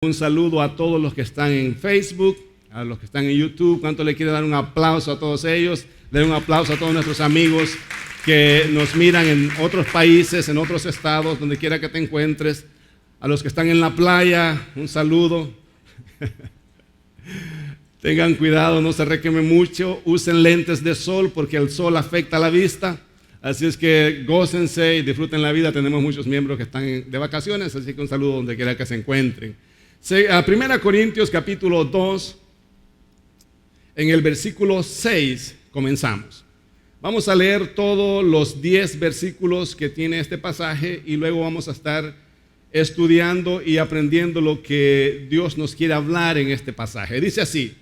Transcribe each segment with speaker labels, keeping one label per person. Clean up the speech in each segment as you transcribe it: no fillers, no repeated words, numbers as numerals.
Speaker 1: Un saludo a todos los que están en Facebook, a los que están en YouTube. ¿Cuánto le quiere dar un aplauso a todos ellos? Le doy un aplauso a todos nuestros amigos que nos miran en otros países, en otros estados, donde quiera que te encuentres. A los que están en la playa, un saludo. Tengan cuidado, no se requemen mucho. Usen lentes de sol porque el sol afecta la vista. Así es que gócense y disfruten la vida. Tenemos muchos miembros que están de vacaciones, así que un saludo donde quiera que se encuentren. A 1 Corintios capítulo 2, en el versículo 6 comenzamos. Vamos a leer todos los 10 versículos que tiene este pasaje y luego vamos a estar estudiando y aprendiendo lo que Dios nos quiere hablar en este pasaje. Dice así: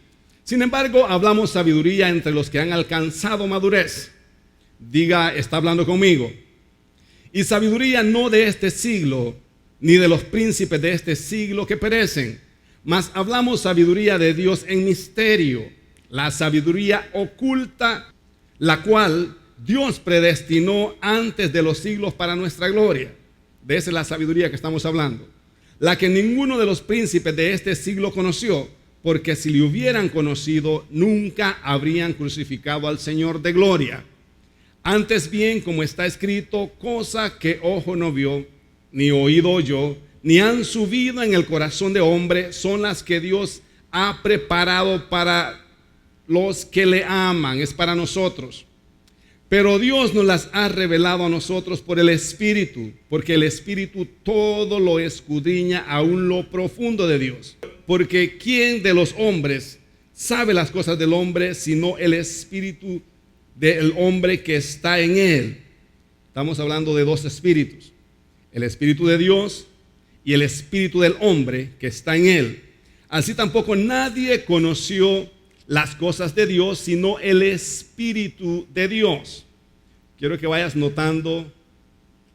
Speaker 1: sin embargo, hablamos sabiduría entre los que han alcanzado madurez. Diga, está hablando conmigo. Y sabiduría no de este siglo, ni de los príncipes de este siglo que perecen, mas hablamos sabiduría de Dios en misterio, la sabiduría oculta, la cual Dios predestinó antes de los siglos para nuestra gloria. De esa es la sabiduría que estamos hablando, la que ninguno de los príncipes de este siglo conoció, porque si le hubieran conocido, nunca habrían crucificado al Señor de gloria. Antes bien, como está escrito, cosa que ojo no vio, ni oído oyó, ni han subido en el corazón de hombre, son las que Dios ha preparado para los que le aman, es para nosotros. Pero Dios nos las ha revelado a nosotros por el Espíritu, porque el Espíritu todo lo escudriña aún lo profundo de Dios. Porque ¿quién de los hombres sabe las cosas del hombre, sino el Espíritu del hombre que está en él? Estamos hablando de dos espíritus: el Espíritu de Dios y el Espíritu del hombre que está en él. Así tampoco nadie conoció las cosas de Dios, sino el Espíritu de Dios. Quiero que vayas notando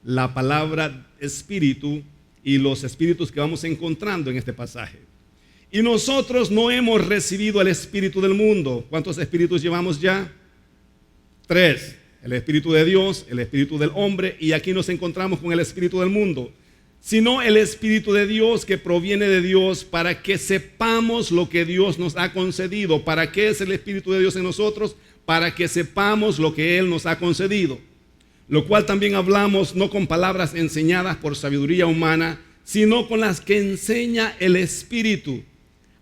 Speaker 1: la palabra espíritu y los espíritus que vamos encontrando en este pasaje. Y nosotros no hemos recibido el espíritu del mundo. ¿Cuántos espíritus llevamos ya? 3. El Espíritu de Dios, el Espíritu del hombre, y aquí nos encontramos con el Espíritu del mundo, sino el Espíritu de Dios que proviene de Dios, para que sepamos lo que Dios nos ha concedido. ¿Para qué es el Espíritu de Dios en nosotros? Para que sepamos lo que Él nos ha concedido, lo cual también hablamos no con palabras enseñadas por sabiduría humana, sino con las que enseña el Espíritu,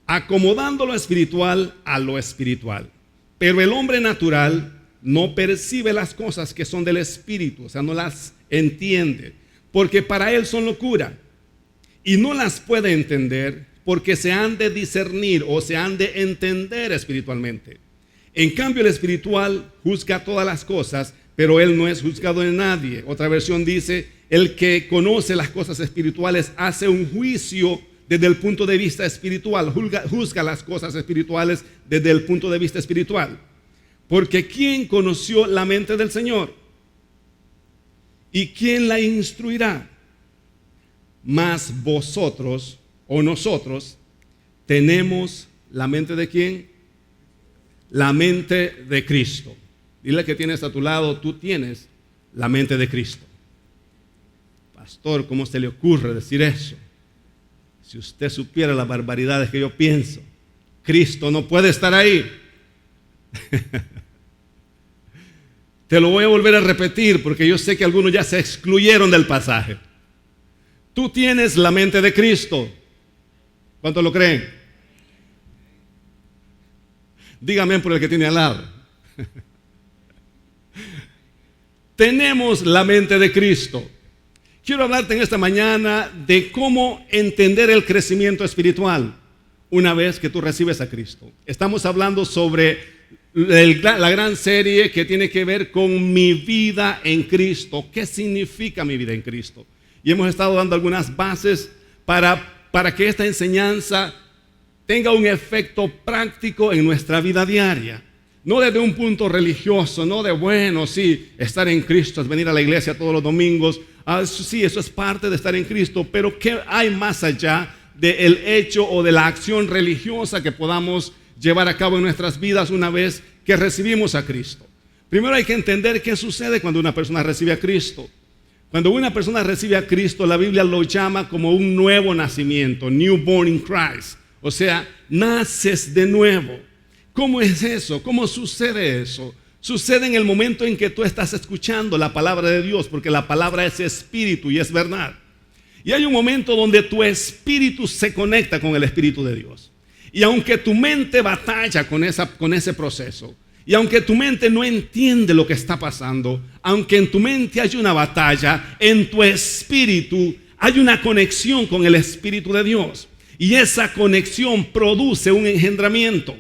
Speaker 1: acomodando lo espiritual a lo espiritual. Pero el hombre natural no percibe las cosas que son del Espíritu, o sea, no las entiende, porque para él son locura, y no las puede entender, porque se han de discernir o se han de entender espiritualmente. En cambio, el espiritual juzga todas las cosas, pero él no es juzgado de nadie. Otra versión dice: el que conoce las cosas espirituales hace un juicio desde el punto de vista espiritual, juzga las cosas espirituales desde el punto de vista espiritual. Porque ¿quién conoció la mente del Señor? ¿Y quién la instruirá? Mas vosotros o nosotros tenemos la mente ¿de quién? La mente de Cristo. Dile que tienes a tu lado: tú tienes la mente de Cristo. Pastor, ¿cómo se le ocurre decir eso? Si usted supiera las barbaridades que yo pienso. Cristo no puede estar ahí. Te lo voy a volver a repetir porque yo sé que algunos ya se excluyeron del pasaje. Tú tienes la mente de Cristo. ¿Cuántos lo creen? Dígame por el que tiene al lado. Tenemos la mente de Cristo. Quiero hablarte en esta mañana de cómo entender el crecimiento espiritual una vez que tú recibes a Cristo. Estamos hablando sobre la gran serie que tiene que ver con mi vida en Cristo. ¿Qué significa mi vida en Cristo? Y hemos estado dando algunas bases para que esta enseñanza tenga un efecto práctico en nuestra vida diaria. No desde un punto religioso, no de bueno, sí, estar en Cristo es venir a la iglesia todos los domingos. Sí, eso es parte de estar en Cristo, pero ¿qué hay más allá del hecho o de la acción religiosa que podamos llevar a cabo en nuestras vidas una vez que recibimos a Cristo? Primero hay que entender qué sucede cuando una persona recibe a Cristo. Cuando una persona recibe a Cristo, la Biblia lo llama como un nuevo nacimiento, newborn in Christ. O sea, naces de nuevo. ¿Cómo es eso? ¿Cómo sucede eso? Sucede en el momento en que tú estás escuchando la palabra de Dios, porque la palabra es espíritu y es verdad. Y hay un momento donde tu espíritu se conecta con el Espíritu de Dios. Y aunque tu mente batalla con ese proceso, y aunque tu mente no entiende lo que está pasando, aunque en tu mente hay una batalla, en tu espíritu hay una conexión con el Espíritu de Dios. Y esa conexión produce un engendramiento.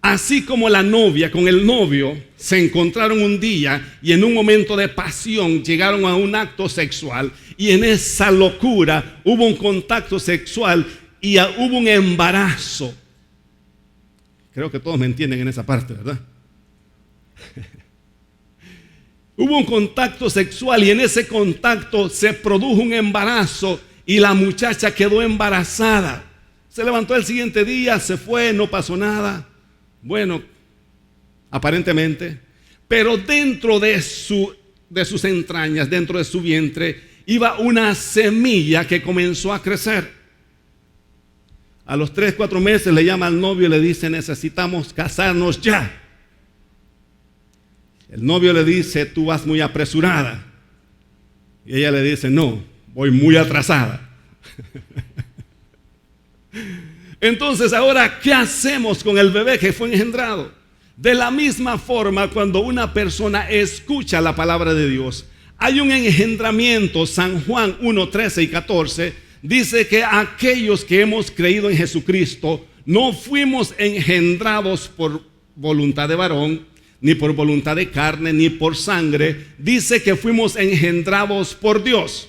Speaker 1: Así como la novia con el novio se encontraron un día y en un momento de pasión llegaron a un acto sexual, y en esa locura hubo un contacto sexual y hubo un embarazo. Creo que todos me entienden en esa parte, ¿verdad? Hubo un contacto sexual y en ese contacto se produjo un embarazo y la muchacha quedó embarazada. Se levantó el siguiente día, se fue, no pasó nada. Bueno, aparentemente, pero dentro de sus entrañas, dentro de su vientre, iba una semilla que comenzó a crecer. A los 3-4 meses le llama al novio y le dice: necesitamos casarnos ya. El novio le dice: tú vas muy apresurada. Y ella le dice: no, voy muy atrasada. Entonces, ahora, ¿qué hacemos con el bebé que fue engendrado? De la misma forma, cuando una persona escucha la palabra de Dios, hay un engendramiento. San Juan 1:13 y 14 dice que aquellos que hemos creído en Jesucristo no fuimos engendrados por voluntad de varón, ni por voluntad de carne, ni por sangre. Dice que fuimos engendrados por Dios.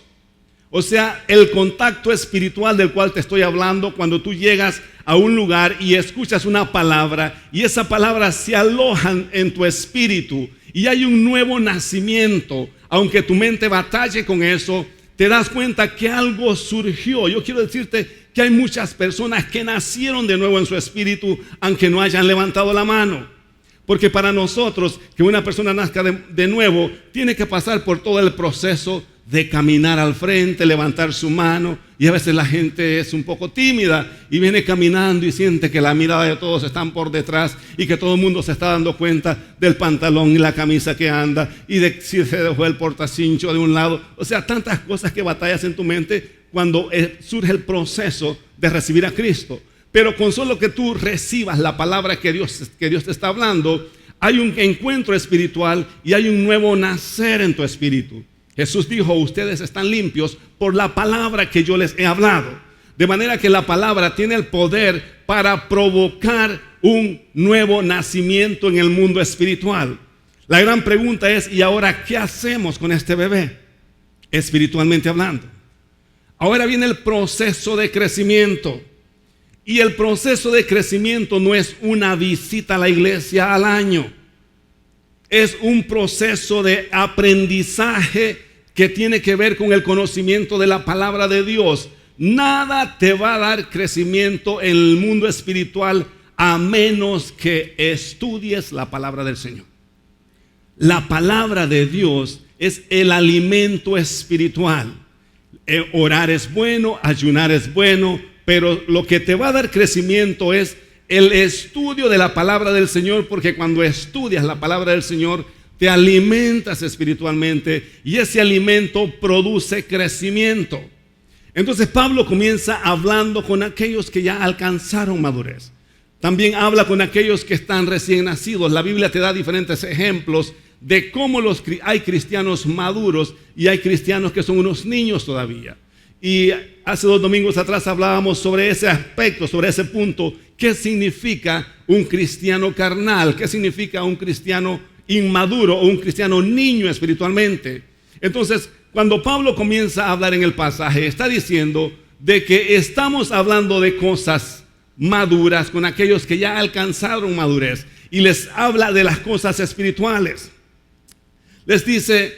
Speaker 1: O sea, el contacto espiritual del cual te estoy hablando, cuando tú llegas a un lugar y escuchas una palabra, y esa palabra se aloja en tu espíritu y hay un nuevo nacimiento. Aunque tu mente batalle con eso, te das cuenta que algo surgió. Yo quiero decirte que hay muchas personas que nacieron de nuevo en su espíritu, aunque no hayan levantado la mano. Porque para nosotros, que una persona nazca de nuevo, tiene que pasar por todo el proceso de caminar al frente, levantar su mano. Y a veces la gente es un poco tímida y viene caminando y siente que la mirada de todos están por detrás y que todo el mundo se está dando cuenta del pantalón y la camisa que anda y de si se dejó el portacincho de un lado. O sea, tantas cosas que batallas en tu mente cuando surge el proceso de recibir a Cristo. Pero con solo que tú recibas la palabra que Dios te está hablando, hay un encuentro espiritual y hay un nuevo nacer en tu espíritu. Jesús dijo: ustedes están limpios por la palabra que yo les he hablado. De manera que la palabra tiene el poder para provocar un nuevo nacimiento en el mundo espiritual. La gran pregunta es: ¿y ahora qué hacemos con este bebé? Espiritualmente hablando. Ahora viene el proceso de crecimiento. Y el proceso de crecimiento no es una visita a la iglesia al año. Es un proceso de aprendizaje que tiene que ver con el conocimiento de la palabra de Dios. Nada te va a dar crecimiento en el mundo espiritual a menos que estudies la palabra del Señor. La palabra de Dios es el alimento espiritual. Orar es bueno, ayunar es bueno, pero lo que te va a dar crecimiento es el estudio de la palabra del Señor, porque cuando estudias la palabra del Señor te alimentas espiritualmente y ese alimento produce crecimiento. Entonces Pablo comienza hablando con aquellos que ya alcanzaron madurez. También habla con aquellos que están recién nacidos. La Biblia te da diferentes ejemplos de cómo hay cristianos maduros y hay cristianos que son unos niños todavía. Y hace 2 domingos atrás hablábamos sobre ese aspecto, sobre ese punto. ¿Qué significa un cristiano carnal? ¿Qué significa un cristiano inmaduro o un cristiano niño espiritualmente? Entonces, cuando Pablo comienza a hablar en el pasaje, está diciendo de que estamos hablando de cosas maduras con aquellos que ya alcanzaron madurez. Y les habla de las cosas espirituales. Les dice: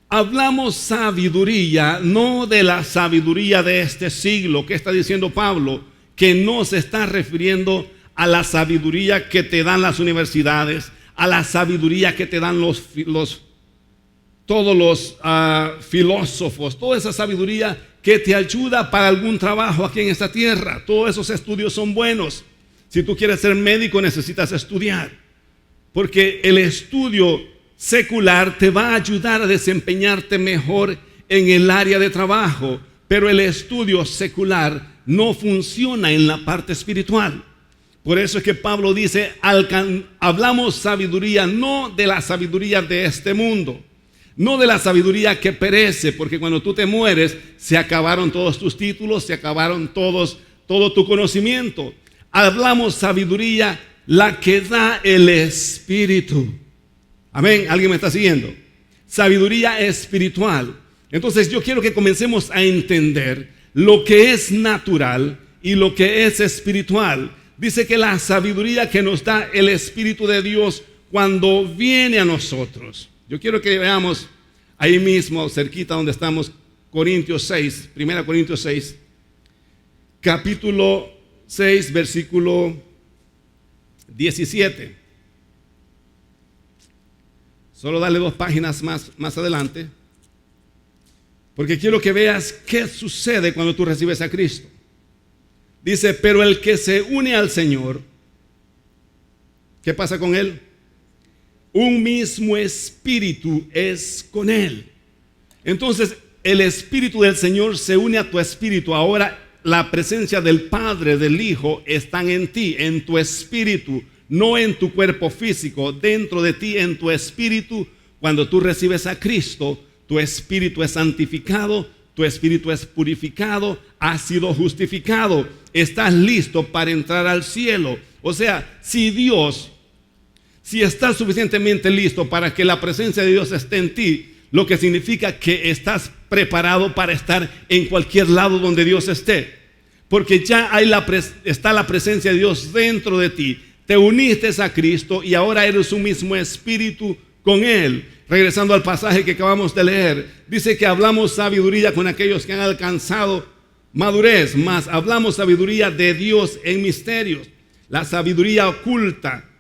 Speaker 1: hablamos sabiduría, no de la sabiduría de este siglo. ¿Qué está diciendo Pablo? Que no se está refiriendo a la sabiduría que te dan las universidades, a la sabiduría que te dan todos los filósofos, toda esa sabiduría que te ayuda para algún trabajo aquí en esta tierra. Todos esos estudios son buenos. Si tú quieres ser médico, necesitas estudiar, porque el estudio secular te va a ayudar a desempeñarte mejor en el área de trabajo, pero el estudio secular no funciona en la parte espiritual. Por eso es que Pablo dice, hablamos sabiduría, no de la sabiduría de este mundo, no de la sabiduría que perece, porque cuando tú te mueres, se acabaron todos tus títulos, se acabaron todo tu conocimiento. Hablamos sabiduría, la que da el Espíritu. Amén, ¿alguien me está siguiendo? Sabiduría espiritual. Entonces yo quiero que comencemos a entender lo que es natural y lo que es espiritual. Dice que la sabiduría que nos da el Espíritu de Dios cuando viene a nosotros. Yo quiero que veamos ahí mismo, cerquita donde estamos, Corintios 6, 1 Corintios 6, capítulo 6, versículo 17. Solo dale 2 páginas más adelante, porque quiero que veas qué sucede cuando tú recibes a Cristo. Dice, pero el que se une al Señor, ¿qué pasa con él? Un mismo espíritu es con él. Entonces, el Espíritu del Señor se une a tu espíritu. Ahora, la presencia del Padre, del Hijo, están en ti, en tu espíritu, no en tu cuerpo físico, dentro de ti, en tu espíritu. Cuando tú recibes a Cristo, tu espíritu es santificado, tu espíritu es purificado, has sido justificado, estás listo para entrar al cielo. O sea, si estás suficientemente listo para que la presencia de Dios esté en ti, lo que significa que estás preparado para estar en cualquier lado donde Dios esté, porque ya está la presencia de Dios dentro de ti. Te uniste a Cristo y ahora eres un mismo espíritu con Él. Regresando al pasaje que acabamos de leer, dice que hablamos sabiduría con aquellos que han alcanzado madurez, más hablamos sabiduría de Dios en misterios, la sabiduría oculta,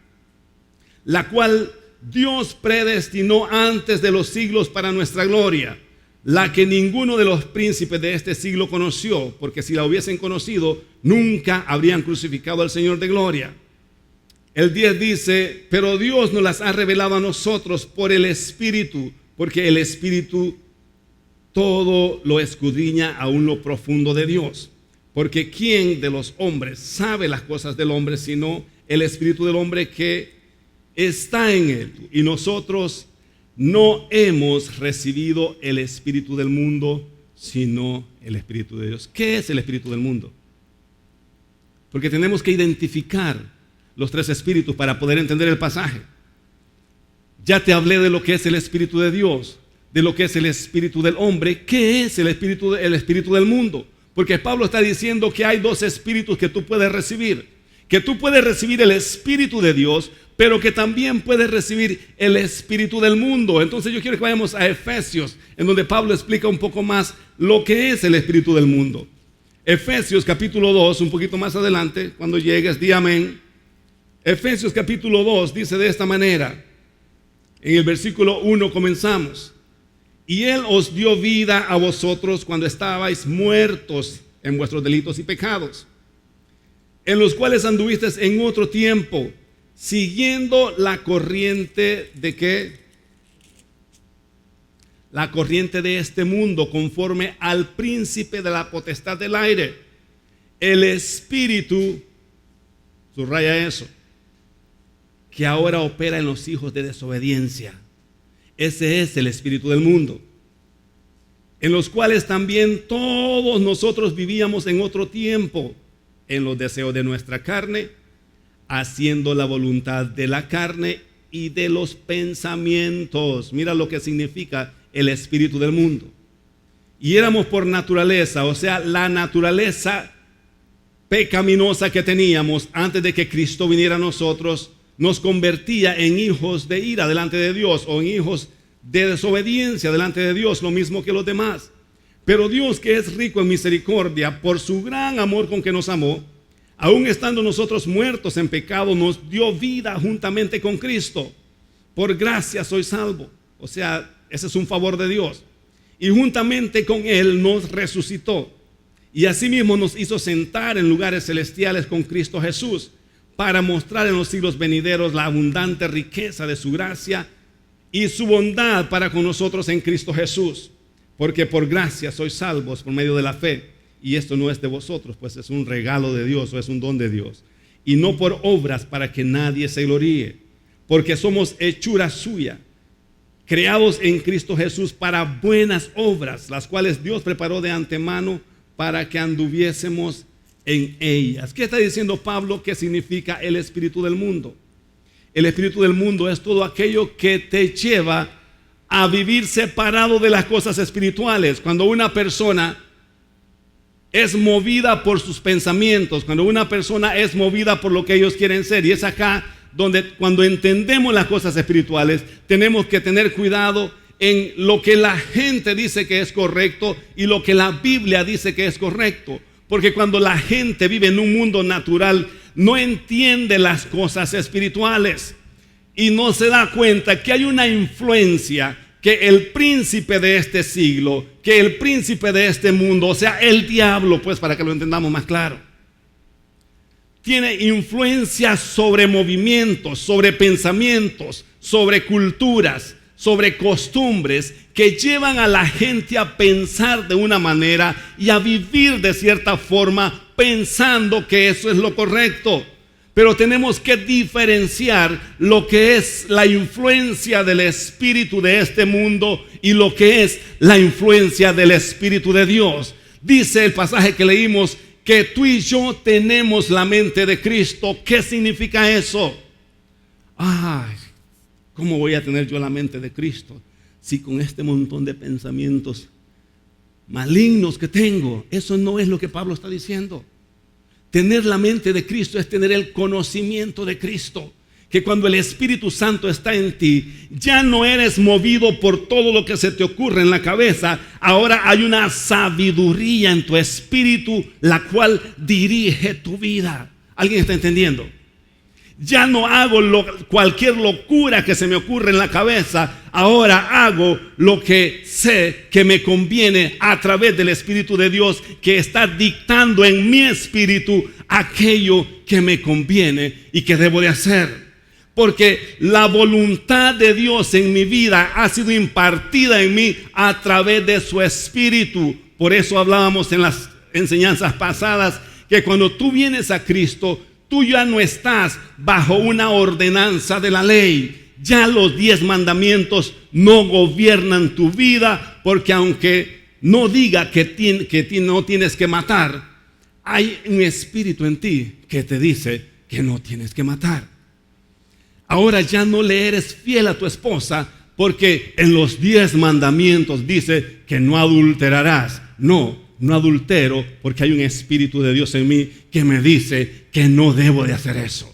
Speaker 1: la cual Dios predestinó antes de los siglos para nuestra gloria, la que ninguno de los príncipes de este siglo conoció, porque si la hubiesen conocido, nunca habrían crucificado al Señor de gloria. El 10 dice, pero Dios nos las ha revelado a nosotros por el Espíritu, porque el Espíritu todo lo escudriña aún lo profundo de Dios. Porque ¿quién de los hombres sabe las cosas del hombre sino el Espíritu del hombre que está en él? Y nosotros no hemos recibido el Espíritu del mundo, sino el Espíritu de Dios. ¿Qué es el Espíritu del mundo? Porque tenemos que identificar los 3 espíritus para poder entender el pasaje. Ya te hablé de lo que es el Espíritu de Dios, de lo que es el espíritu del hombre. ¿Qué es el espíritu del mundo? Porque Pablo está diciendo que hay 2 espíritus que tú puedes recibir. Que tú puedes recibir el Espíritu de Dios, pero que también puedes recibir el espíritu del mundo. Entonces yo quiero que vayamos a Efesios, en donde Pablo explica un poco más lo que es el espíritu del mundo. Efesios capítulo 2, un poquito más adelante, cuando llegues, di amén. Efesios capítulo 2 dice de esta manera, en el versículo 1 comenzamos. Y Él os dio vida a vosotros cuando estabais muertos en vuestros delitos y pecados, en los cuales anduvisteis en otro tiempo, siguiendo la corriente de ¿qué? La corriente de este mundo, conforme al príncipe de la potestad del aire, el espíritu, subraya eso, que ahora opera en los hijos de desobediencia. Ese es el espíritu del mundo, en los cuales también todos nosotros vivíamos en otro tiempo, en los deseos de nuestra carne, haciendo la voluntad de la carne y de los pensamientos. Mira lo que significa el espíritu del mundo. Y éramos por naturaleza, o sea, la naturaleza pecaminosa que teníamos antes de que Cristo viniera a nosotros, nos convertía en hijos de ira delante de Dios, o en hijos de desobediencia delante de Dios, lo mismo que los demás. Pero Dios, que es rico en misericordia, por su gran amor con que nos amó, aun estando nosotros muertos en pecado, nos dio vida juntamente con Cristo. Por gracia soy salvo. O sea, Ese es un favor de Dios. Y juntamente con Él nos resucitó. Y asimismo nos hizo sentar en lugares celestiales con Cristo Jesús, para mostrar en los siglos venideros la abundante riqueza de su gracia y su bondad para con nosotros en Cristo Jesús. Porque por gracia sois salvos por medio de la fe. Y esto no es de vosotros, pues es un regalo de Dios o es un don de Dios. Y no por obras para que nadie se gloríe. Porque somos hechura suya, creados en Cristo Jesús para buenas obras, las cuales Dios preparó de antemano para que anduviésemos en ellas. ¿Qué está diciendo Pablo? ¿Qué significa el espíritu del mundo? El espíritu del mundo es todo aquello que te lleva a vivir separado de las cosas espirituales. Cuando una persona es movida por sus pensamientos, cuando una persona es movida por lo que ellos quieren ser, y es acá donde cuando entendemos las cosas espirituales tenemos que tener cuidado en lo que la gente dice que es correcto y lo que la Biblia dice que es correcto. Porque cuando la gente vive en un mundo natural, no entiende las cosas espirituales y no se da cuenta que hay una influencia que el príncipe de este siglo, que el príncipe de este mundo, o sea, el diablo, pues para que lo entendamos más claro, tiene influencia sobre movimientos, sobre pensamientos, sobre culturas, sobre costumbres que llevan a la gente a pensar de una manera y a vivir de cierta forma pensando que eso es lo correcto. Pero tenemos que diferenciar lo que es la influencia del espíritu de este mundo y lo que es la influencia del Espíritu de Dios. Dice el pasaje que leímos que tú y yo tenemos la mente de Cristo. ¿Qué significa eso? Ay, ¿cómo voy a tener yo la mente de Cristo si con este montón de pensamientos malignos que tengo? Eso no es lo que Pablo está diciendo. Tener la mente de Cristo es tener el conocimiento de Cristo. Que cuando el Espíritu Santo está en ti, ya no eres movido por todo lo que se te ocurre en la cabeza. Ahora hay una sabiduría en tu espíritu, la cual dirige tu vida. ¿Alguien está entendiendo? Ya no hago cualquier locura que se me ocurre en la cabeza. Ahora hago lo que sé que me conviene a través del Espíritu de Dios, que está dictando en mi espíritu aquello que me conviene y que debo de hacer. Porque la voluntad de Dios en mi vida ha sido impartida en mí a través de su Espíritu. Por eso hablábamos en las enseñanzas pasadas que cuando tú vienes a Cristo, tú ya no estás bajo una ordenanza de la ley. Ya los 10 mandamientos no gobiernan tu vida, porque aunque no diga que no tienes que matar, hay un espíritu en ti que te dice que no tienes que matar. Ahora ya no le eres fiel a tu esposa, porque en los 10 mandamientos dice que no adulterarás. No adultero, porque hay un Espíritu de Dios en mí que me dice que no debo de hacer eso.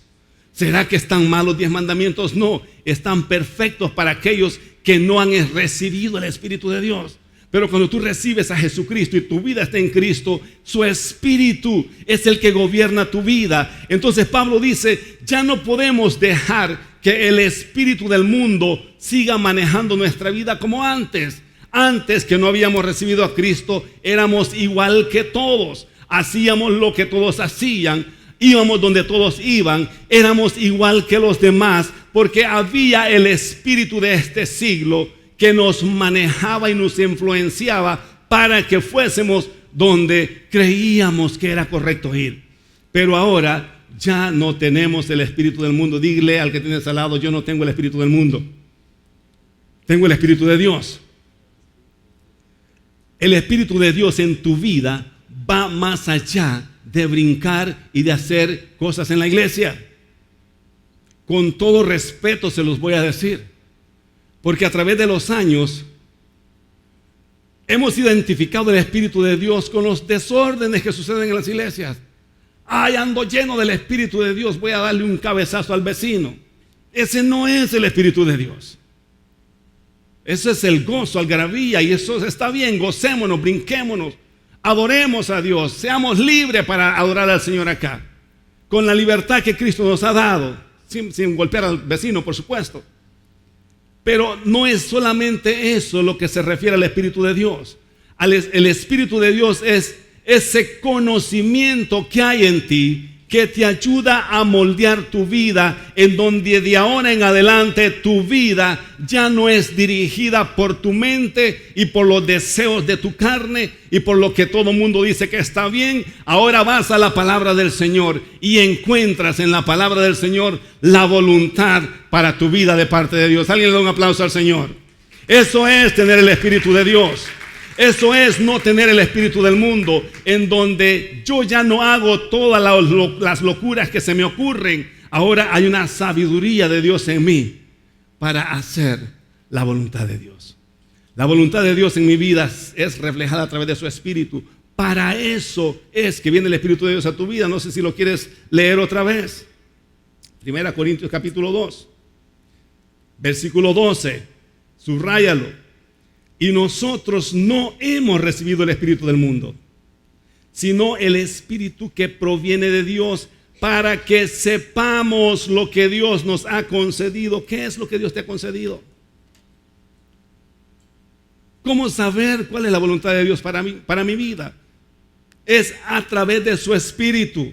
Speaker 1: ¿Será que están mal los 10 mandamientos? No, están perfectos para aquellos que no han recibido el Espíritu de Dios. Pero cuando tú recibes a Jesucristo y tu vida está en Cristo, su Espíritu es el que gobierna tu vida. Entonces Pablo dice, ya no podemos dejar que el espíritu del mundo siga manejando nuestra vida como antes. Antes, que no habíamos recibido a Cristo, éramos igual que todos. Hacíamos lo que todos hacían, íbamos donde todos iban, éramos igual que los demás, porque había el espíritu de este siglo que nos manejaba y nos influenciaba para que fuésemos donde creíamos que era correcto ir. Pero ahora ya no tenemos el espíritu del mundo. Dile al que tienes al lado, yo no tengo el espíritu del mundo, tengo el Espíritu de Dios. El Espíritu de Dios en tu vida va más allá de brincar y de hacer cosas en la iglesia. Con todo respeto se los voy a decir, porque a través de los años hemos identificado el Espíritu de Dios con los desórdenes que suceden en las iglesias. Ay, ando lleno del Espíritu de Dios, voy a darle un cabezazo al vecino. Ese no es el Espíritu de Dios. Eso es el gozo, algarabía, y eso está bien. Gocémonos, brinquémonos, adoremos a Dios, seamos libres para adorar al Señor acá, con la libertad que Cristo nos ha dado, sin golpear al vecino, por supuesto. Pero no es solamente eso lo que se refiere al Espíritu de Dios. El Espíritu de Dios es ese conocimiento que hay en ti, que te ayuda a moldear tu vida, en donde de ahora en adelante tu vida ya no es dirigida por tu mente y por los deseos de tu carne y por lo que todo el mundo dice que está bien. Ahora vas a la palabra del Señor y encuentras en la palabra del Señor la voluntad para tu vida de parte de Dios. Alguien le da un aplauso al Señor. Eso es tener el Espíritu de Dios. Eso es no tener el espíritu del mundo, en donde yo ya no hago todas las locuras que se me ocurren. Ahora hay una sabiduría de Dios en mí para hacer la voluntad de Dios. La voluntad de Dios en mi vida es reflejada a través de su espíritu. Para eso es que viene el Espíritu de Dios a tu vida. No sé si lo quieres leer otra vez. 1 Corintios capítulo 2, versículo 12. Subráyalo. Y nosotros no hemos recibido el espíritu del mundo, sino el espíritu que proviene de Dios, para que sepamos lo que Dios nos ha concedido. ¿Qué es lo que Dios te ha concedido? ¿Cómo saber cuál es la voluntad de Dios para mi vida? Es a través de su espíritu.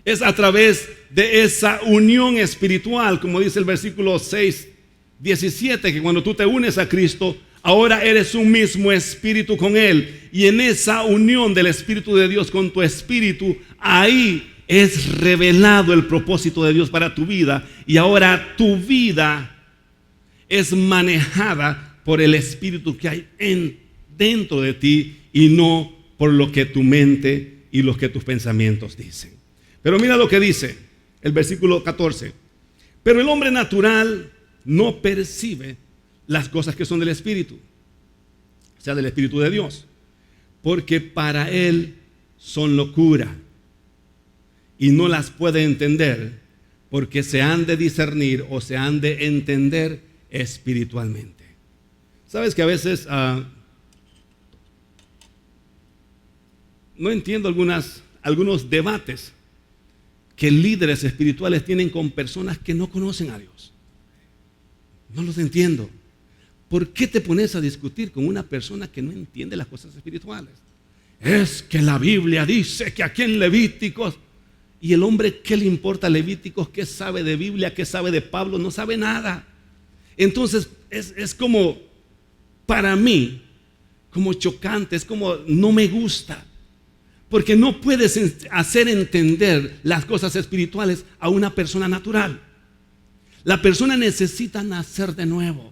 Speaker 1: Es a través de esa unión espiritual, como dice el versículo 6:17, que cuando tú te unes a Cristo, ahora eres un mismo espíritu con Él. Y en esa unión del Espíritu de Dios con tu espíritu, ahí es revelado el propósito de Dios para tu vida. Y ahora tu vida es manejada por el espíritu que hay dentro de ti, y no por lo que tu mente y lo que tus pensamientos dicen. Pero mira lo que dice el versículo 14. Pero el hombre natural no percibe las cosas que son del Espíritu, o sea, del Espíritu de Dios, porque para él son locura y no las puede entender, porque se han de discernir o se han de entender espiritualmente. Sabes que a veces no entiendo algunos debates que líderes espirituales tienen con personas que no conocen a Dios. No los entiendo. ¿Por qué te pones a discutir con una persona que no entiende las cosas espirituales? Es que la Biblia dice que aquí en Levíticos, y el hombre, ¿qué le importa a Levíticos? ¿Qué sabe de Biblia? ¿Qué sabe de Pablo? No sabe nada. Entonces es como, para mí, como chocante, es como no me gusta. Porque no puedes hacer entender las cosas espirituales a una persona natural. La persona necesita nacer de nuevo.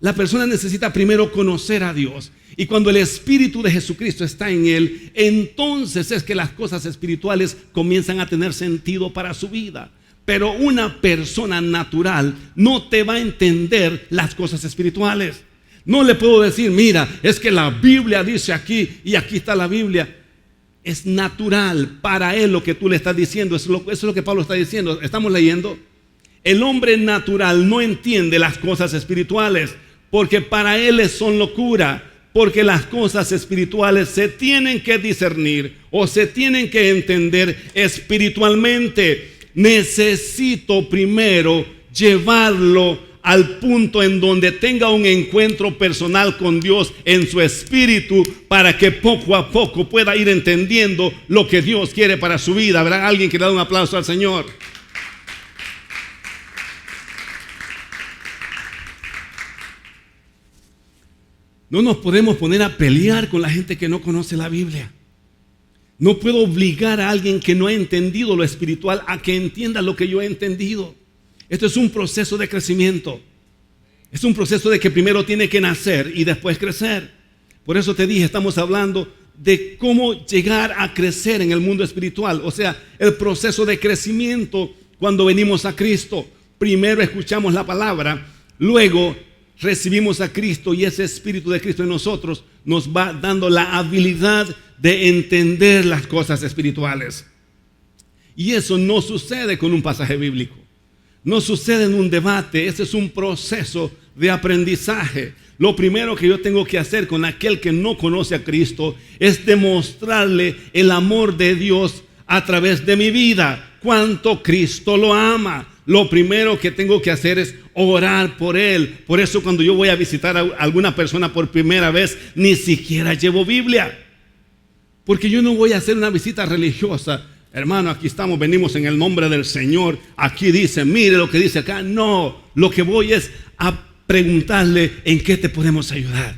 Speaker 1: La persona necesita primero conocer a Dios. Y cuando el Espíritu de Jesucristo está en él, entonces es que las cosas espirituales comienzan a tener sentido para su vida. Pero una persona natural no te va a entender las cosas espirituales. No le puedo decir, mira, es que la Biblia dice aquí y aquí está la Biblia. Es natural para él lo que tú le estás diciendo. Eso es lo que Pablo está diciendo. Estamos leyendo. El hombre natural no entiende las cosas espirituales, porque para él son locura, porque las cosas espirituales se tienen que discernir o se tienen que entender espiritualmente. Necesito primero llevarlo al punto en donde tenga un encuentro personal con Dios en su espíritu, para que poco a poco pueda ir entendiendo lo que Dios quiere para su vida. ¿Habrá alguien que le da un aplauso al Señor? No nos podemos poner a pelear con la gente que no conoce la Biblia. No puedo obligar a alguien que no ha entendido lo espiritual a que entienda lo que yo he entendido. Esto es un proceso de crecimiento. Es un proceso de que primero tiene que nacer y después crecer. Por eso te dije, estamos hablando de cómo llegar a crecer en el mundo espiritual. O sea, el proceso de crecimiento cuando venimos a Cristo. Primero escuchamos la palabra, luego recibimos a Cristo, y ese Espíritu de Cristo en nosotros nos va dando la habilidad de entender las cosas espirituales. Y eso no sucede con un pasaje bíblico. No sucede en un debate. Ese es un proceso de aprendizaje. Lo primero que yo tengo que hacer con aquel que no conoce a Cristo es demostrarle el amor de Dios a través de mi vida. cuánto Cristo lo ama. Lo primero que tengo que hacer es orar por él. Por eso cuando yo voy a visitar a alguna persona por primera vez, ni siquiera llevo Biblia. Porque yo no voy a hacer una visita religiosa. Hermano, aquí estamos, venimos en el nombre del Señor. Aquí dice, mire lo que dice acá. No, lo que voy es a preguntarle en qué te podemos ayudar.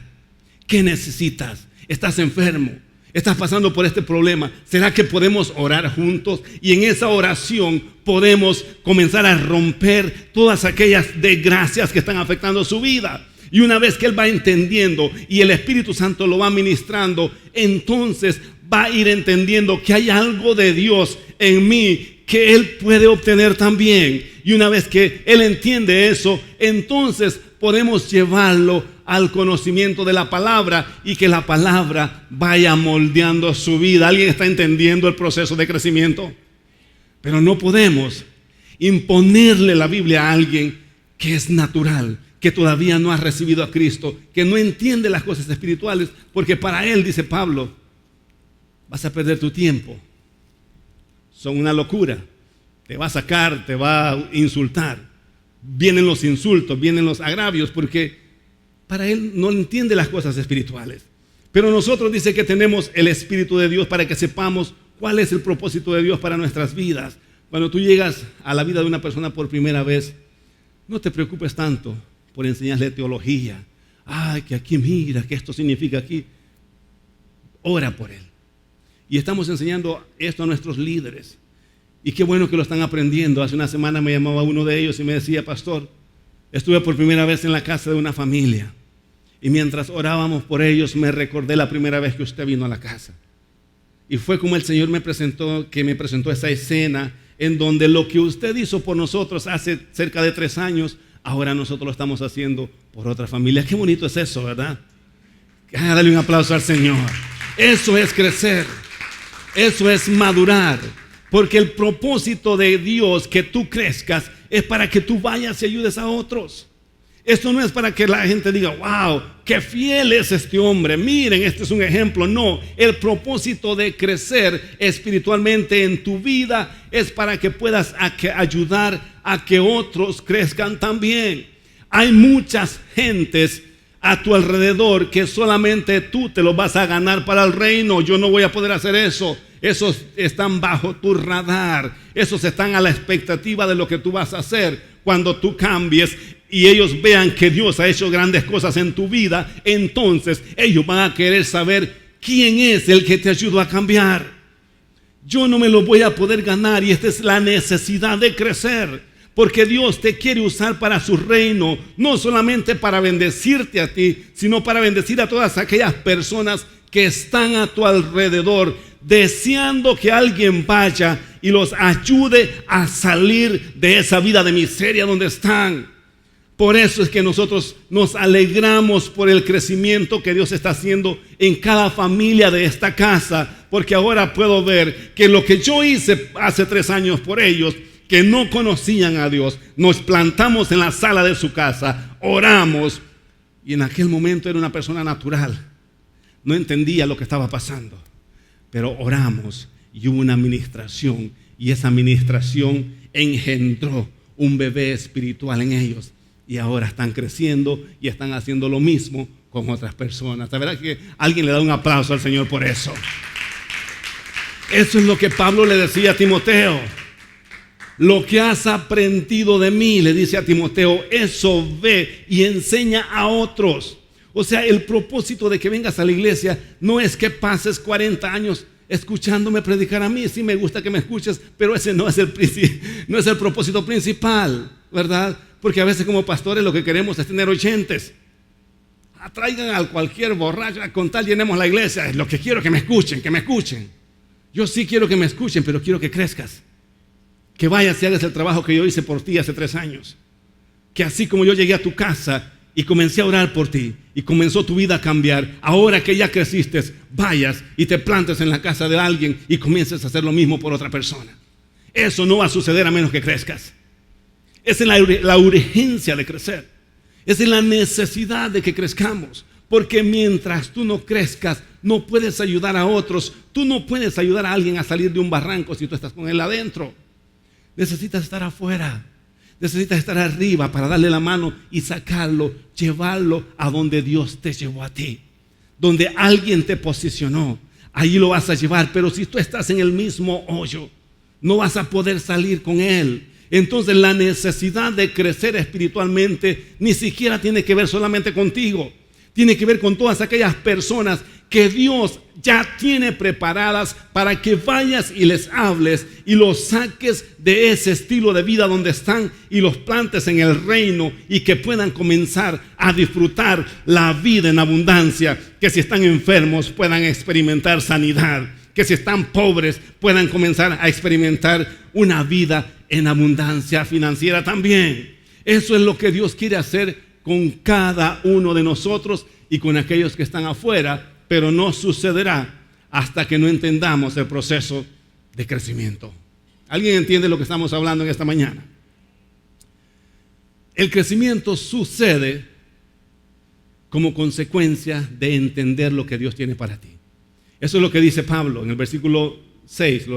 Speaker 1: ¿Qué necesitas? ¿Estás enfermo? ¿Estás pasando por este problema? ¿Será que podemos orar juntos? Y en esa oración podemos comenzar a romper todas aquellas desgracias que están afectando su vida. Y una vez que él va entendiendo y el Espíritu Santo lo va ministrando, entonces va a ir entendiendo que hay algo de Dios en mí que él puede obtener también. Y una vez que él entiende eso, entonces podemos llevarlo al conocimiento de la palabra y que la palabra vaya moldeando su vida. ¿Alguien está entendiendo el proceso de crecimiento? Pero no podemos imponerle la Biblia a alguien que es natural, que todavía no ha recibido a Cristo, que no entiende las cosas espirituales, porque para él, dice Pablo, vas a perder tu tiempo. Son una locura. Te va a sacar, te va a insultar. Vienen los insultos, vienen los agravios, porque para él no entiende las cosas espirituales. Pero nosotros dice que tenemos el Espíritu de Dios para que sepamos cuál es el propósito de Dios para nuestras vidas. Cuando tú llegas a la vida de una persona por primera vez, no te preocupes tanto por enseñarle teología. Ay, que aquí mira, que esto significa aquí. Ora por él. Y estamos enseñando esto a nuestros líderes. Y qué bueno que lo están aprendiendo. Hace una semana me llamaba uno de ellos y me decía, pastor, estuve por primera vez en la casa de una familia. Y mientras orábamos por ellos, me recordé la primera vez que usted vino a la casa. Y fue como el Señor me presentó esa escena en donde lo que usted hizo por nosotros hace cerca de 3 años, ahora nosotros lo estamos haciendo por otra familia. Qué bonito es eso, ¿verdad? Dale un aplauso al Señor. Eso es crecer. Eso es madurar. Porque el propósito de Dios que tú crezcas es para que tú vayas y ayudes a otros. Esto no es para que la gente diga, wow, qué fiel es este hombre. Miren, este es un ejemplo. No, el propósito de crecer espiritualmente en tu vida es para que puedas ayudar a que otros crezcan también. Hay muchas gentes a tu alrededor que solamente tú te los vas a ganar para el reino. Yo no voy a poder hacer eso. Esos están bajo tu radar. Esos están a la expectativa de lo que tú vas a hacer cuando tú cambies y ellos vean que Dios ha hecho grandes cosas en tu vida. Entonces ellos van a querer saber quién es el que te ayudó a cambiar. Yo no me lo voy a poder ganar y esta es la necesidad de crecer. Porque Dios te quiere usar para su reino, no solamente para bendecirte a ti, sino para bendecir a todas aquellas personas que están a tu alrededor, deseando que alguien vaya y los ayude a salir de esa vida de miseria donde están. Por eso es que nosotros nos alegramos por el crecimiento que Dios está haciendo en cada familia de esta casa, porque ahora puedo ver que lo que yo hice hace 3 años por ellos, que no conocían a Dios, nos plantamos en la sala de su casa, oramos, y en aquel momento era una persona natural, no entendía lo que estaba pasando, pero oramos y hubo una administración, y esa administración engendró un bebé espiritual en ellos, y ahora están creciendo y están haciendo lo mismo con otras personas. La verdad que alguien le da un aplauso al Señor por eso. Eso es lo que Pablo le decía a Timoteo. Lo que has aprendido de mí, le dice a Timoteo, eso ve y enseña a otros. O sea, el propósito de que vengas a la iglesia no es que pases 40 años escuchándome predicar a mí. Sí me gusta que me escuches, pero ese no es el propósito principal, ¿verdad? Porque a veces como pastores lo que queremos es tener oyentes. Traigan a cualquier borracho, con tal llenemos la iglesia. Es lo que quiero, que me escuchen, que me escuchen. Yo sí quiero que me escuchen, pero quiero que crezcas. Que vayas y hagas el trabajo que yo hice por ti hace 3 años. Que así como yo llegué a tu casa y comencé a orar por ti y comenzó tu vida a cambiar, ahora que ya creciste, vayas y te plantes en la casa de alguien y comiences a hacer lo mismo por otra persona. Eso no va a suceder a menos que crezcas. Esa es la urgencia de crecer. Esa es la necesidad de que crezcamos. Porque mientras tú no crezcas, no puedes ayudar a otros. Tú no puedes ayudar a alguien a salir de un barranco si tú estás con él adentro. necesitas estar afuera. Necesitas estar arriba para darle la mano y sacarlo, llevarlo a donde Dios te llevó a ti. Donde alguien te posicionó, allí lo vas a llevar. Pero si tú estás en el mismo hoyo, no vas a poder salir con él. Entonces la necesidad de crecer espiritualmente ni siquiera tiene que ver solamente contigo. Tiene que ver con todas aquellas personas que Dios ya tiene preparadas para que vayas y les hables y los saques de ese estilo de vida donde están y los plantes en el reino y que puedan comenzar a disfrutar la vida en abundancia. Que si están enfermos puedan experimentar sanidad. Que si están pobres puedan comenzar a experimentar una vida en abundancia financiera también. Eso es lo que Dios quiere hacer con cada uno de nosotros y con aquellos que están afuera. Pero no sucederá hasta que no entendamos el proceso de crecimiento. ¿Alguien entiende lo que estamos hablando en esta mañana? El crecimiento sucede como consecuencia de entender lo que Dios tiene para ti. Eso es lo que dice Pablo en el versículo 3,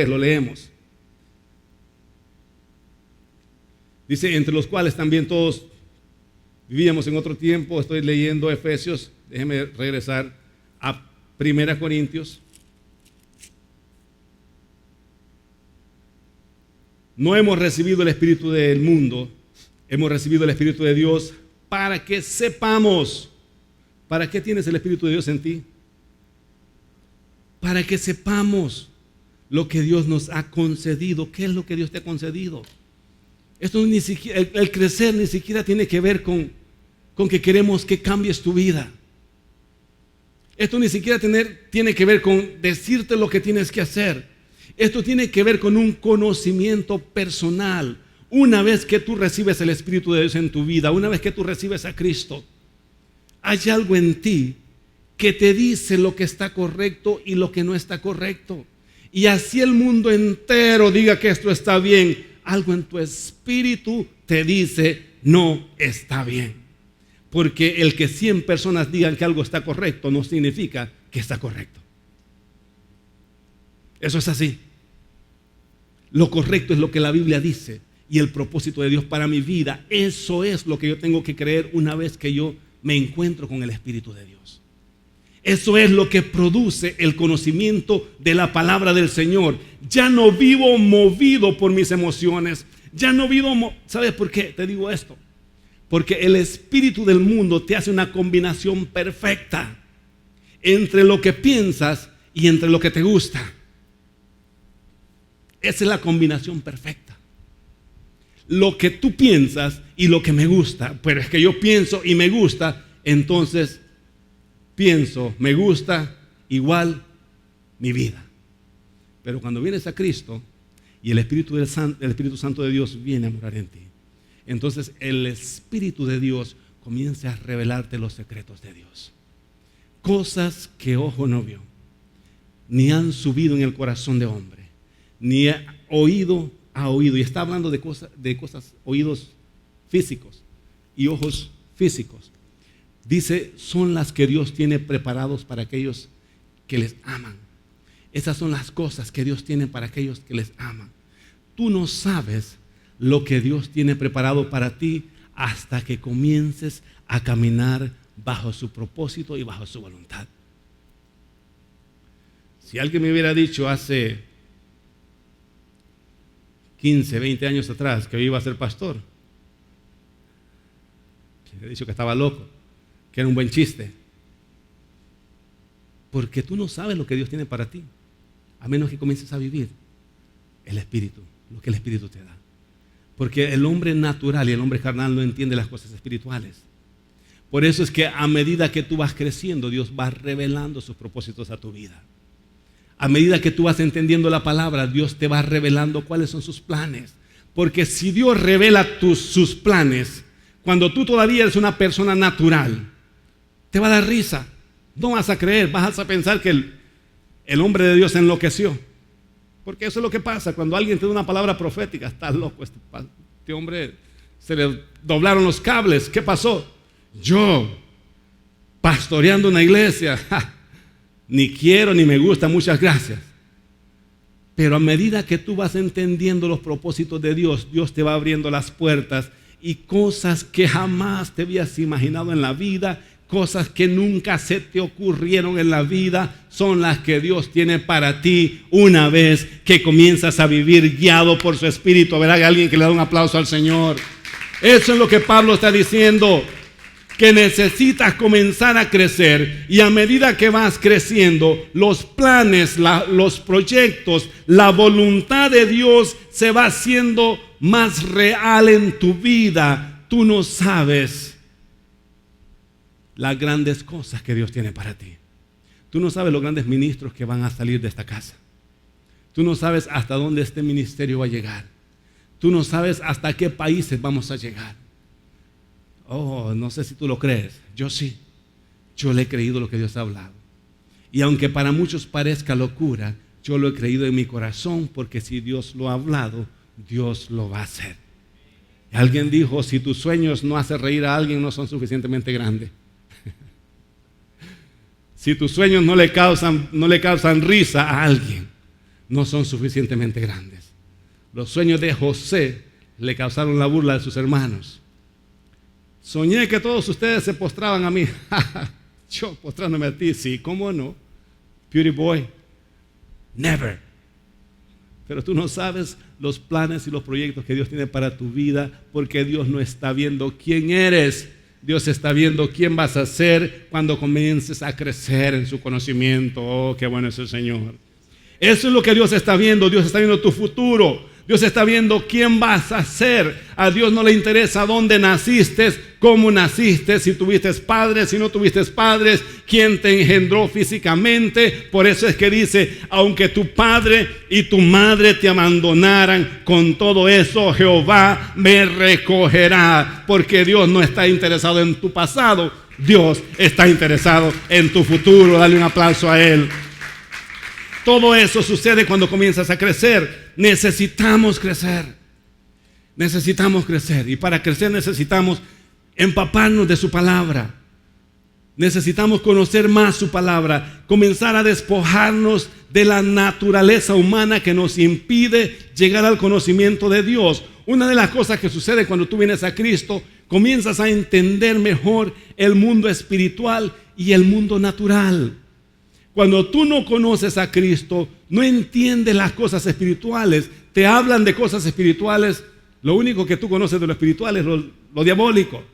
Speaker 1: lo leemos. Dice, entre los cuales también todos vivíamos en otro tiempo. Estoy leyendo Efesios, déjeme regresar a 1 Corintios. No hemos recibido el espíritu del mundo, hemos recibido el espíritu de Dios para que sepamos. ¿Para qué tienes el espíritu de Dios en ti? Para que sepamos lo que Dios nos ha concedido. ¿Qué es lo que Dios te ha concedido? Esto ni siquiera, el crecer ni siquiera tiene que ver con que queremos que cambies tu vida. Esto ni siquiera tiene que ver con decirte lo que tienes que hacer. Esto tiene que ver con un conocimiento personal. Una vez que tú recibes el Espíritu de Dios en tu vida, una vez que tú recibes a Cristo, hay algo en ti que te dice lo que está correcto y lo que no está correcto. Y así el mundo entero diga que esto está bien, algo en tu espíritu te dice no está bien. Porque el que 100 personas digan que algo está correcto no significa que está correcto. Eso es así. Lo correcto es lo que la Biblia dice y el propósito de Dios para mi vida. Eso es lo que yo tengo que creer una vez que yo me encuentro con el Espíritu de Dios. Eso es lo que produce el conocimiento de la palabra del Señor. Ya no vivo movido por mis emociones. Ya no vivo... ¿Sabes por qué te digo esto? Porque el espíritu del mundo te hace una combinación perfecta entre lo que piensas y entre lo que te gusta. Esa es la combinación perfecta. Lo que tú piensas y lo que me gusta. Pero es que yo pienso y me gusta, entonces pienso, me gusta, igual mi vida. Pero cuando vienes a Cristo y el Espíritu Santo de Dios viene a morar en ti, entonces el Espíritu de Dios comienza a revelarte los secretos de Dios. Cosas que ojo no vio, ni han subido en el corazón de hombre, ni oído ha oído. Y está hablando de cosas, oídos físicos y ojos físicos. Dice, son las que Dios tiene preparados para aquellos que les aman. Esas son las cosas que Dios tiene para aquellos que les aman. Tú no sabes lo que Dios tiene preparado para ti hasta que comiences a caminar bajo su propósito y bajo su voluntad. Si alguien me hubiera dicho hace 15, 20 años atrás que yo iba a ser pastor, le hubiera dicho que estaba loco, que era un buen chiste. Porque tú no sabes lo que Dios tiene para ti, a menos que comiences a vivir el Espíritu, lo que el Espíritu te da. Porque el hombre natural y el hombre carnal no entiende las cosas espirituales. Por eso es que a medida que tú vas creciendo, Dios va revelando sus propósitos a tu vida. A medida que tú vas entendiendo la palabra, Dios te va revelando cuáles son sus planes. Porque si Dios revela sus planes, cuando tú todavía eres una persona natural, te va a dar risa. No vas a creer, vas a pensar que el hombre de Dios enloqueció. Porque eso es lo que pasa cuando alguien te da una palabra profética. Está loco este hombre, se le doblaron los cables. ¿Qué pasó? Yo, pastoreando una iglesia, ni quiero ni me gusta, muchas gracias. Pero a medida que tú vas entendiendo los propósitos de Dios, Dios te va abriendo las puertas y cosas que jamás te habías imaginado en la vida, cosas que nunca se te ocurrieron en la vida, son las que Dios tiene para ti una vez que comienzas a vivir guiado por su Espíritu. Verá que alguien que le da un aplauso al Señor. Eso es lo que Pablo está diciendo, que necesitas comenzar a crecer, y a medida que vas creciendo, los planes, los proyectos, la voluntad de Dios se va haciendo más real en tu vida. Tú no sabes las grandes cosas que Dios tiene para ti. Tú no sabes los grandes ministros que van a salir de esta casa. Tú no sabes hasta dónde este ministerio va a llegar. Tú no sabes hasta qué países vamos a llegar. Oh, no sé si tú lo crees. Yo sí. Yo le he creído lo que Dios ha hablado. Y aunque para muchos parezca locura, yo lo he creído en mi corazón, porque si Dios lo ha hablado, Dios lo va a hacer. Alguien dijo, si tus sueños no hacen reír a alguien, no son suficientemente grandes. Si tus sueños no le causan risa a alguien, no son suficientemente grandes. Los sueños de José le causaron la burla de sus hermanos. Soñé que todos ustedes se postraban a mí. Yo postrándome a ti, sí, ¿cómo no? Beauty boy, never. Pero tú no sabes los planes y los proyectos que Dios tiene para tu vida, porque Dios no está viendo quién eres. Dios está viendo quién vas a ser cuando comiences a crecer en su conocimiento. Oh, qué bueno es el Señor. Eso es lo que Dios está viendo. Dios está viendo tu futuro. Dios está viendo quién vas a ser. A Dios no le interesa dónde naciste, cómo naciste, si tuviste padres, si no tuviste padres, quién te engendró físicamente. Por eso es que dice, aunque tu padre y tu madre te abandonaran, con todo eso Jehová me recogerá. Porque Dios no está interesado en tu pasado, Dios está interesado en tu futuro. Dale un aplauso a Él. Todo eso sucede cuando comienzas a crecer. Necesitamos crecer. Necesitamos crecer. Y para crecer necesitamos empaparnos de su palabra. Necesitamos conocer más su palabra. Comenzar a despojarnos de la naturaleza humana que nos impide llegar al conocimiento de Dios. Una de las cosas que sucede cuando tú vienes a Cristo, comienzas a entender mejor el mundo espiritual y el mundo natural. Cuando tú no conoces a Cristo, no entiendes las cosas espirituales. Te hablan de cosas espirituales. Lo único que tú conoces de lo espiritual es lo diabólico.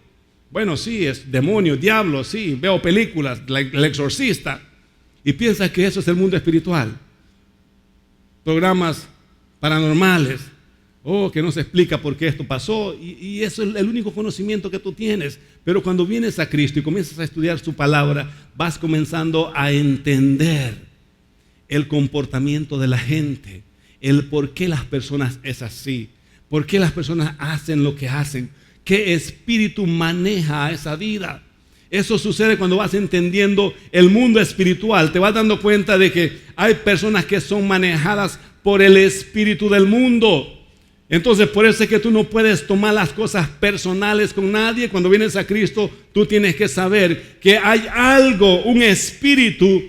Speaker 1: Bueno, sí, es demonio, diablo, sí. Veo películas, El Exorcista, y piensas que eso es el mundo espiritual. Programas paranormales. Oh, que no se explica por qué esto pasó. Y eso es el único conocimiento que tú tienes. Pero cuando vienes a Cristo y comienzas a estudiar su palabra, vas comenzando a entender el comportamiento de la gente, el por qué las personas es así, por qué las personas hacen lo que hacen, qué espíritu maneja esa vida. Eso sucede cuando vas entendiendo el mundo espiritual. Te vas dando cuenta de que hay personas que son manejadas por el espíritu del mundo. Entonces por eso es que tú no puedes tomar las cosas personales con nadie. Cuando vienes a Cristo, tú tienes que saber que hay algo, un espíritu,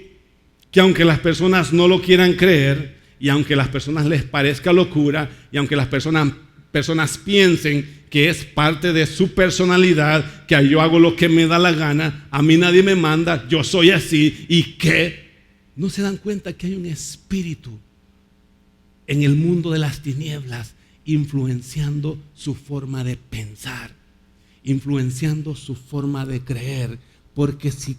Speaker 1: que aunque las personas no lo quieran creer, y aunque a las personas les parezca locura, y aunque las personas piensen que es parte de su personalidad, que yo hago lo que me da la gana, a mí nadie me manda, yo soy así, y que no se dan cuenta que hay un espíritu en el mundo de las tinieblas, influenciando su forma de pensar, influenciando su forma de creer. Porque si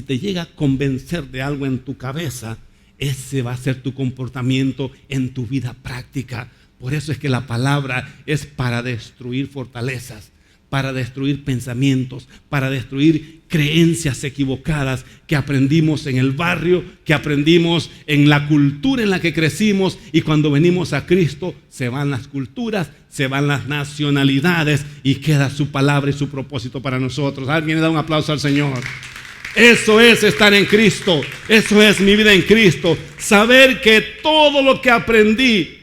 Speaker 1: te llega a convencer de algo en tu cabeza, ese va a ser tu comportamiento en tu vida práctica. Por eso es que la palabra es para destruir fortalezas, para destruir pensamientos, para destruir creencias equivocadas que aprendimos en el barrio, que aprendimos en la cultura en la que crecimos. Y cuando venimos a Cristo, se van las culturas, se van las nacionalidades y queda su palabra y su propósito para nosotros. Alguien le da un aplauso al Señor. Eso es estar en Cristo. Eso es mi vida en Cristo. Saber que todo lo que aprendí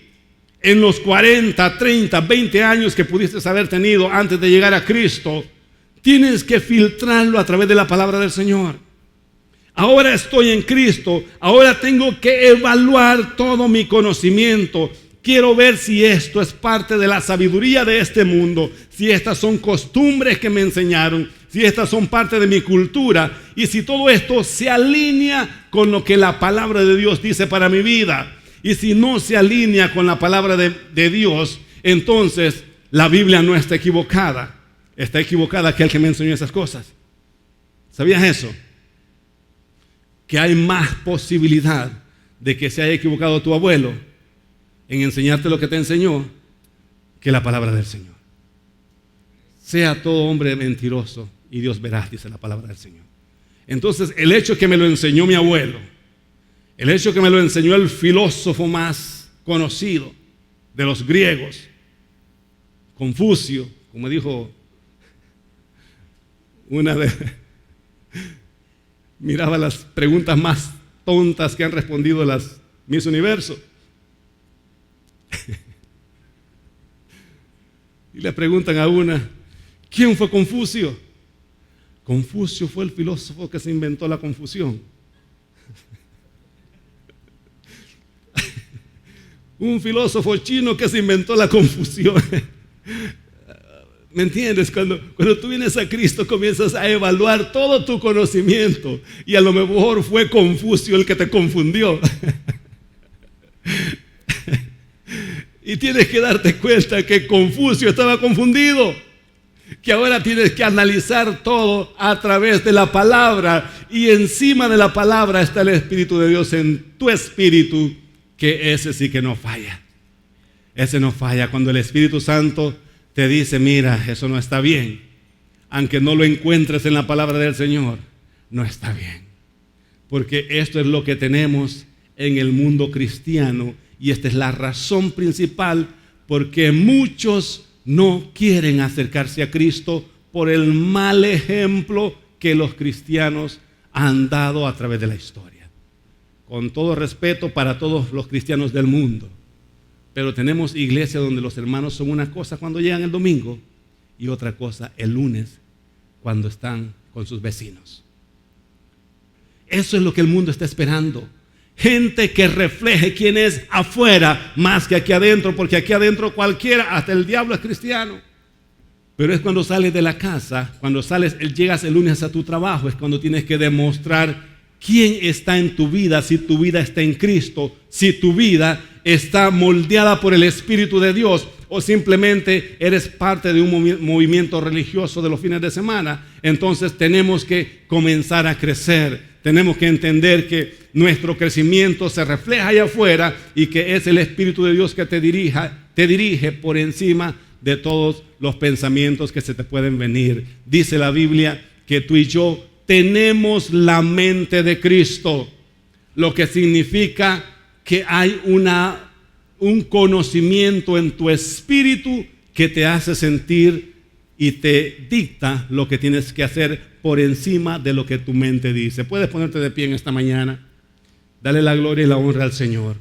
Speaker 1: en los 40, 30, 20 años que pudiste haber tenido antes de llegar a Cristo, tienes que filtrarlo a través de la palabra del Señor. Ahora estoy en Cristo, ahora tengo que evaluar todo mi conocimiento. Quiero ver si esto es parte de la sabiduría de este mundo, si estas son costumbres que me enseñaron, si estas son parte de mi cultura y si todo esto se alinea con lo que la palabra de Dios dice para mi vida. Y si no se alinea con la palabra de Dios, entonces la Biblia no está equivocada. Está equivocada aquel que me enseñó esas cosas. ¿Sabías eso? Que hay más posibilidad de que se haya equivocado tu abuelo en enseñarte lo que te enseñó que la palabra del Señor. Sea todo hombre mentiroso y Dios veraz, dice la palabra del Señor. Entonces, el hecho que me lo enseñó mi abuelo, el hecho que me lo enseñó el filósofo más conocido de los griegos, Confucio, como dijo una de... Miraba las preguntas más tontas que han respondido las Miss Universo. Y le preguntan a una, ¿quién fue Confucio? Confucio fue el filósofo que se inventó la confusión. Un filósofo chino que se inventó la confusión. ¿Me entiendes? Cuando tú vienes a Cristo comienzas a evaluar todo tu conocimiento y a lo mejor fue Confucio el que te confundió. Y tienes que darte cuenta que Confucio estaba confundido, que ahora tienes que analizar todo a través de la palabra y encima de la palabra está el Espíritu de Dios en tu espíritu, que ese sí que no falla. Ese no falla cuando el Espíritu Santo te dice, mira, eso no está bien. Aunque no lo encuentres en la palabra del Señor, no está bien. Porque esto es lo que tenemos en el mundo cristiano y esta es la razón principal porque muchos no quieren acercarse a Cristo por el mal ejemplo que los cristianos han dado a través de la historia. Con todo respeto para todos los cristianos del mundo. Pero tenemos iglesias donde los hermanos son una cosa cuando llegan el domingo y otra cosa el lunes cuando están con sus vecinos. Eso es lo que el mundo está esperando. Gente que refleje quién es afuera más que aquí adentro, porque aquí adentro cualquiera, hasta el diablo es cristiano. Pero es cuando sales de la casa, cuando llegas el lunes a tu trabajo, es cuando tienes que demostrar quién está en tu vida, si tu vida está en Cristo, si tu vida está moldeada por el Espíritu de Dios o simplemente eres parte de un movimiento religioso de los fines de semana. Entonces tenemos que comenzar a crecer, tenemos que entender que nuestro crecimiento se refleja allá afuera y que es el Espíritu de Dios que te dirige por encima de todos los pensamientos que se te pueden venir. Dice la Biblia que tú y yo tenemos la mente de Cristo, lo que significa que hay un conocimiento en tu espíritu que te hace sentir y te dicta lo que tienes que hacer por encima de lo que tu mente dice. Puedes ponerte de pie en esta mañana. Dale la gloria y la honra al Señor.